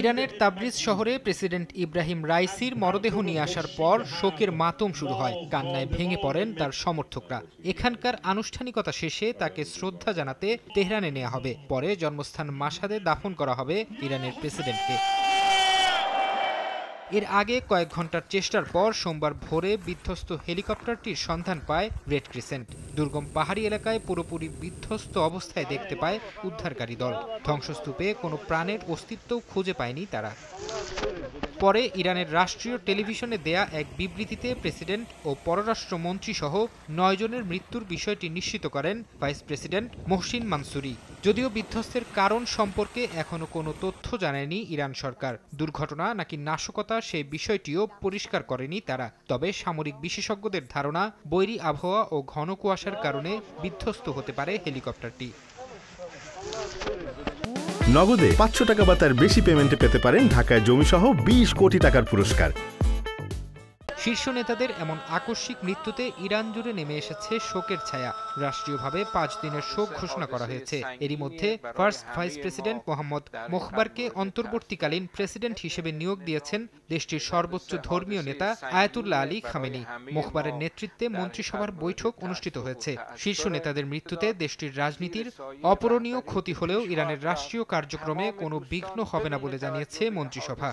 ইরানের তাবরিজ শহরে প্রেসিডেন্ট ইব্রাহিম রাইসির মরদেহ নিয়ে আসার পর শোকের মাতম শুরু হয়। কান্নায় ভেঙে পড়েন তার সমর্থকরা। এখানকার আনুষ্ঠানিকতা শেষে তাকে শ্রদ্ধা জানাতে তেহরানে নেওয়া হবে। পরে জন্মস্থান মাশহাদে দাফন করা হবে ইরানের প্রেসিডেন্টকে। এর আগে কয়েক ঘন্টার চেষ্টার পর সোমবার ভোরে বিধ্বস্ত হেলিকপ্টারটির সন্ধান পায় রেড ক্রিসেন্ট। দুর্গম পাহাড়ি এলাকায় পুরোপুরি বিধ্বস্ত অবস্থায় দেখতে পায় উদ্ধারকারী দল। ধ্বংসস্তূপে কোনো প্রাণের অস্তিত্বও খুঁজে পায়নি তারা। পরে ইরানের রাষ্ট্রীয় টেলিভিশনে দেয়া এক বিবৃতিতে প্রেসিডেন্ট ও পররাষ্ট্রমন্ত্রী সহ ৯ জনের মৃত্যুর বিষয়টি নিশ্চিত করেন ভাইস প্রেসিডেন্ট মোহসিন মানসুরি। যদিও বিধ্বস্তের কারণ সম্পর্কে এখনো কোনো তথ্য জানায়নি ইরান সরকার। দুর্ঘটনা নাকি নাশকতা সেই বিষয়টিও পরিষ্কার করেনি তারা। তবে সামরিক বিশেষজ্ঞদের ধারণা, বৈরী আবহাওয়া ও ঘন কুয়াশার কারণে বিধ্বস্ত হতে পারে হেলিকপ্টারটি। নগদে ৫০০ টাকা বা তার বেশি পেমেন্টে পেতে পারেন ঢাকায় জমিসহ ২০ কোটি টাকার পুরস্কার। শীর্ষ নেতাদের এমন আকস্মিক মৃত্যুতে ইরান জুড়ে নেমে এসেছে শোকের ছায়া। রাষ্ট্রীয়ভাবে ৫ দিনের শোক ঘোষণা করা হয়েছে। এরই মধ্যে ফার্স্ট ভাইস প্রেসিডেন্ট মোহাম্মদ মোখবারকে অন্তর্বর্তীকালীন প্রেসিডেন্ট হিসেবে নিয়োগ দিয়েছেন দেশটির সর্বোচ্চ ধর্মীয় নেতা আয়াতুল্লাহ আলী খামেনি। মোখবারের নেতৃত্বে মন্ত্রিসভার বৈঠক অনুষ্ঠিত হয়েছে। শীর্ষ নেতাদের মৃত্যুতে দেশটির রাজনীতির অপূরণীয় ক্ষতি হলেও ইরানের রাষ্ট্রীয় কার্যক্রমে কোনো বিঘ্ন হবে না বলে জানিয়েছে মন্ত্রিসভা।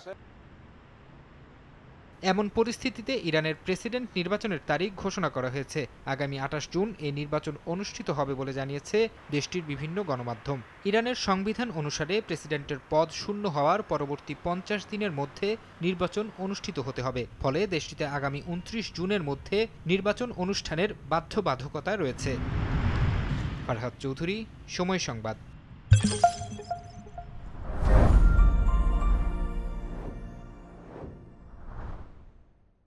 এমন পরিস্থিতিতে ইরানের প্রেসিডেন্ট নির্বাচনের তারিখ ঘোষণা করা হয়েছে। আগামী ২৮ জুন এই নির্বাচন অনুষ্ঠিত হবে বলে জানিয়েছে দেশটির বিভিন্ন গণমাধ্যম। ইরানের সংবিধান অনুসারে প্রেসিডেন্টের পদ শূন্য হওয়ার পরবর্তী ৫০ দিনের মধ্যে নির্বাচন অনুষ্ঠিত হতে হবে। ফলে দেশটিতে আগামী ২৯ জুনের মধ্যে নির্বাচন অনুষ্ঠানের বাধ্যবাধকতা রয়েছে। ফারহাদ চৌধুরী, সময় সংবাদ।